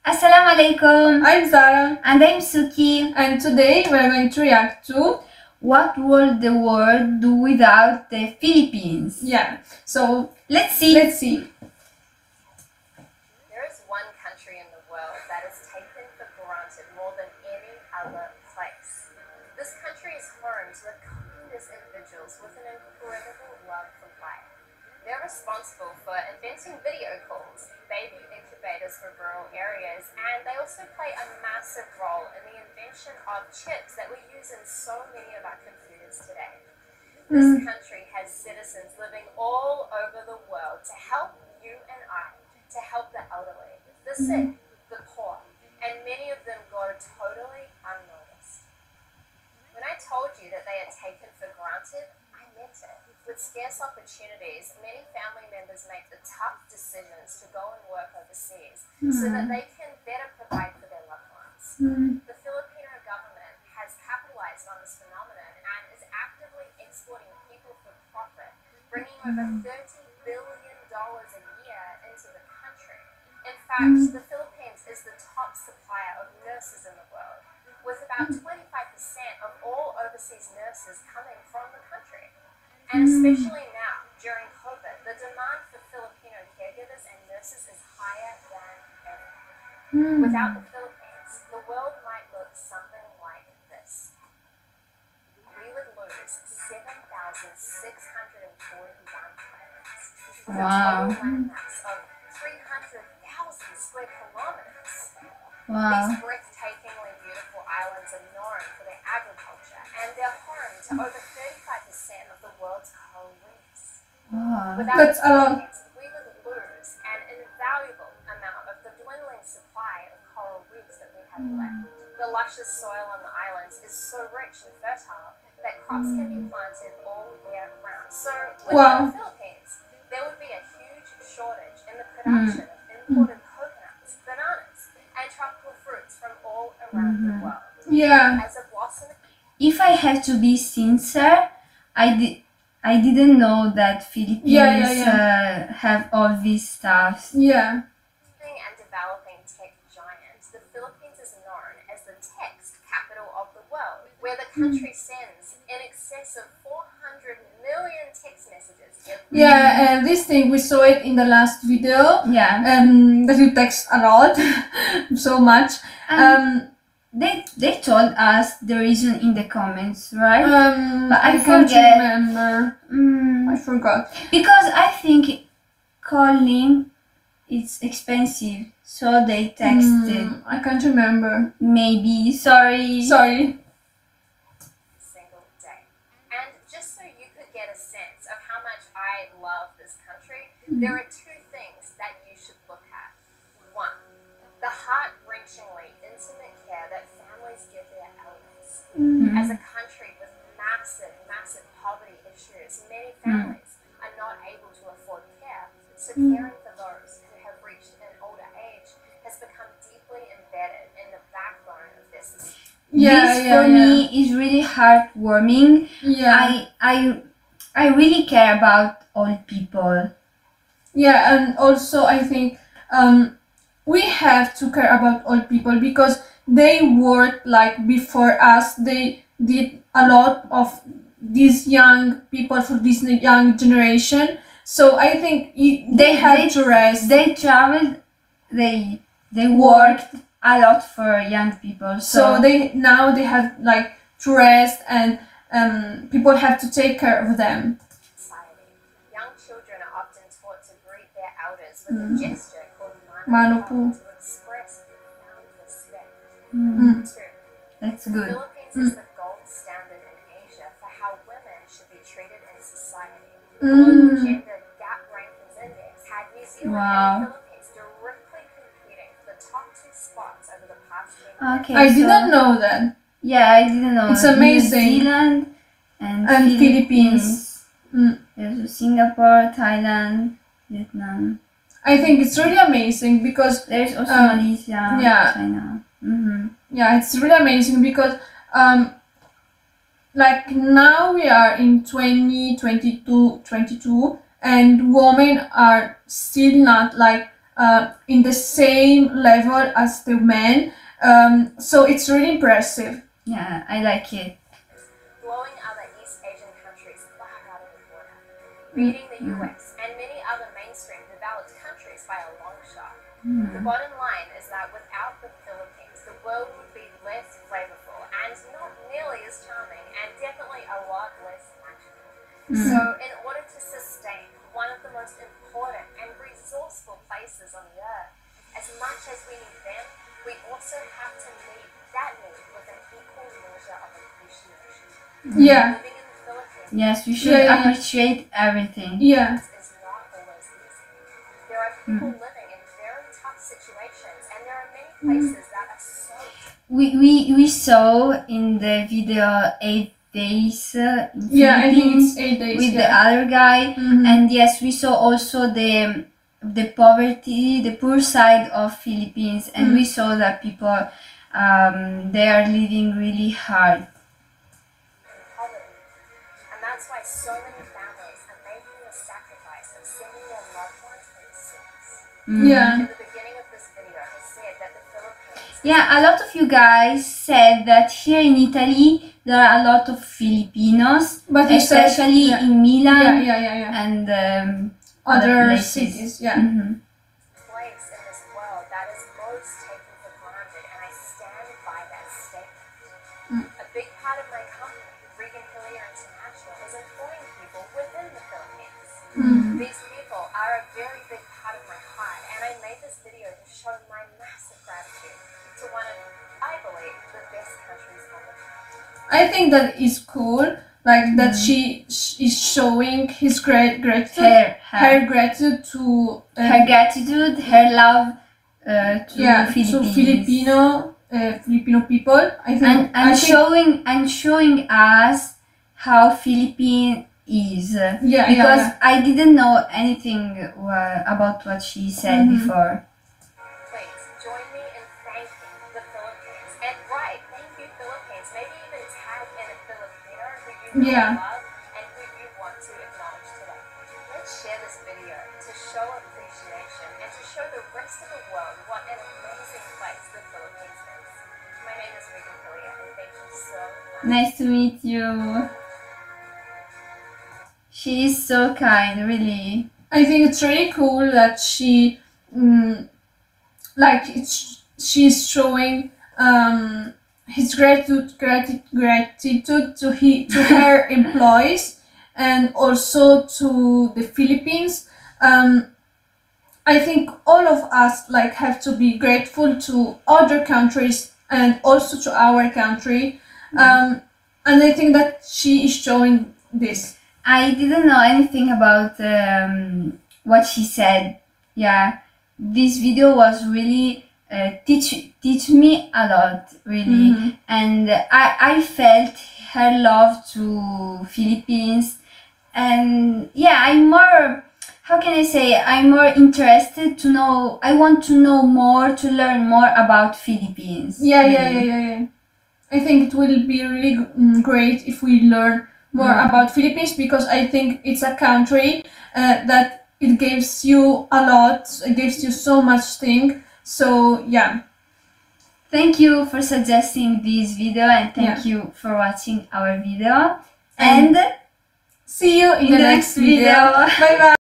Assalamu alaikum. I'm Zara. And I'm Suki. And today we're going to react to What would the world do without the Philippines? Yeah. So let's see. There is one country in the world that is taken for granted more than any other place. This country is home to the kindest individuals with an incredible love for life. They're responsible for inventing video calls, baby incubators for rural areas, and they also play a massive role in the invention of chips that we use in so many of our computers today. This country has citizens living all over the world to help you and I, to help the elderly, the sick, the poor, and many of them go totally unnoticed. When I told you that they are taken for granted, I meant it. With scarce opportunities, many family members make the tough decisions to go and work overseas so that they can better provide for their loved ones. The Filipino government has capitalized on this phenomenon and is actively exporting people for profit, bringing over $30 billion a year into the country. In fact, the Philippines is the top supplier of nurses in the world, with about 25% of all overseas nurses coming from the country. And especially now, during COVID, the demand for Filipino caregivers and nurses is higher than ever. Without the Philippines, the world might look something like this. We would lose 7,641 planets, with a total landmass of 300,000 square kilometers. These breathtakingly beautiful islands are known for their agriculture, and they're home to over 35% of the world's coral reefs. Without That's the Philippines, we would lose an invaluable amount of the dwindling supply of coral reefs that we have left. The luscious soil on the islands is so rich and fertile that crops can be planted all year round. So without the Philippines, there would be a huge shortage in the production of imported coconuts, bananas, and tropical fruits from all around the world. Yeah. As a blossom. If I have to be sincere, I didn't know that Philippines have all these stuff. Yeah. And developing tech giants, the Philippines is known as the text capital of the world, where the country sends in excess of 400 million text messages every Yeah, and this thing we saw it in the last video. Yeah. That you text a lot, so much. They told us the reason in the comments, right? But I can't remember. I forgot. Because I think calling is expensive, so they texted. I can't remember. Maybe. Sorry. Sorry. Single day. And just so you could get a sense of how much I love this country, there are two things that you should look at. One, the heart-wrenchingly intimate care that families give their elders. As a country with massive poverty issues, many families are not able to afford care, so caring for those who have reached an older age has become deeply embedded in the backbone of their society. This for me is really heartwarming. Yeah. I really care about old people. Yeah, and also I think we have to care about old people because they worked like before us. They did a lot of these young people for this young generation. So I think they had to rest. They traveled. They worked a lot for young people. So they have like to rest, and people have to take care of them. Young children are often taught to greet their elders with a gesture called Mano po. to express profound respect. Two, That's the good. Philippines is the gold standard in Asia for how women should be treated in society. The global gender gap rankings index had New Zealand and the Philippines directly competing for the top two spots over the past 10 years. Okay, I didn't know that. Yeah, I didn't know. It's amazing. New Zealand and Philippines. There's Singapore, Thailand, Vietnam. I think it's really amazing because there's also Malaysia, China. Yeah, it's really amazing because like now we are in 2022, and women are still not like in the same level as the men. So it's really impressive. Yeah, I like it. Blowing other East Asian countries far out of the water, beating the US and many other mainstream developed countries by a long shot. The bottom line is that without the Philippines, the world would be less flavorful and not nearly as charming, and definitely a lot less magical. So in order to sustain one of the most important and resourceful places on the earth, as much as we need them, we also have to meet that need with an equal measure of appreciation. Yeah. Living in the Philippines Yes, we should appreciate everything. Yeah. is not always easy. There are people living in very tough situations, and there are many places that are so We saw in the video 8 days in Yeah, I think Philippines it's 8 days. with the yeah. other guy, and yes, we saw also the poverty, the poor side of Philippines, and we saw that people they are living really hard. poverty. And that's why so many families are making the sacrifice of sending their loved ones overseas. Yeah. In the beginning of this video, I said that the Philippines Yeah, a lot of you guys said that here in Italy there are a lot of Filipinos, But you said- especially yeah. in Milan Yeah. and Other places. cities, yeah. place in this world that is most taken for granted, and I stand by that statement. A big part of my company, Regan, Hillyer International, is employing people within the Philippines. These people are a very big part of my heart, and I made this video to show my massive gratitude to one of, I believe, the best countries on the planet. I think that is cool, like that she is showing his gratitude, her gratitude to her gratitude, her love to to Filipino people. I think and showing us how Philippine is. Because I didn't know anything about what she said before. Please join me in thanking the Philippines. And right, thank you Philippines. Maybe even tag in a Filipino who you love and who you want to acknowledge today. Let's share this video to show appreciation and to show the rest of the world what an amazing place the Philippines is. My name is Regan Hillyer, and thank you so much. Nice to meet you. She is so kind, really. I think it's really cool that she she's showing his gratitude to her employees and also to the Philippines. I think all of us have to be grateful to other countries and also to our country. And I think that she is showing this. I didn't know anything about what she said. Yeah, this video was really teach me a lot, really, and I felt her love to Philippines, and yeah, I'm more, how can I say, I'm more interested to know. I want to know more, to learn more about Philippines. Yeah. I think it will be really great if we learn more about Philippines, because I think it's a country that it gives you a lot, it gives you so much thing. So yeah. Thank you for suggesting this video, and thank you for watching our video, and see you in the next video. Bye bye.